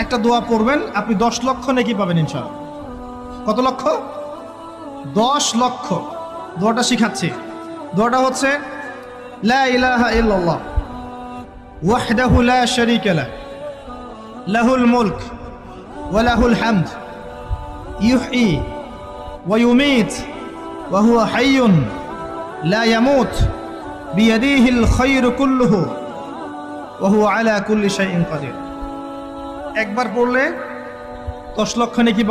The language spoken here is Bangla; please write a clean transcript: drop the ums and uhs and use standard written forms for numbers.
একটা দোয়া পড়বেন, আপনি 10 লক্ষ নেকি পাবেন ইনশাআল্লাহ। কত লক্ষ? 10 লক্ষ। দোয়াটা শিখাচ্ছি। দোয়াটা হচ্ছে লা ইলাহা ইল্লাল্লাহ ওয়াহদাহু লা শারীকা লাহ লাহুল মুলক ওয়া লাহুল হামদ ইউহয়ী ওয়া ইউমীত ওয়া হুয়া হাইয়্যুন লা ইয়ামুত বিয়াদিহিল খায়রু কুল্লুহু ওয়া হুয়া আলা কুল্লি শাইইন কাদির। একবার পড়লে 10 লক্ষ নেকি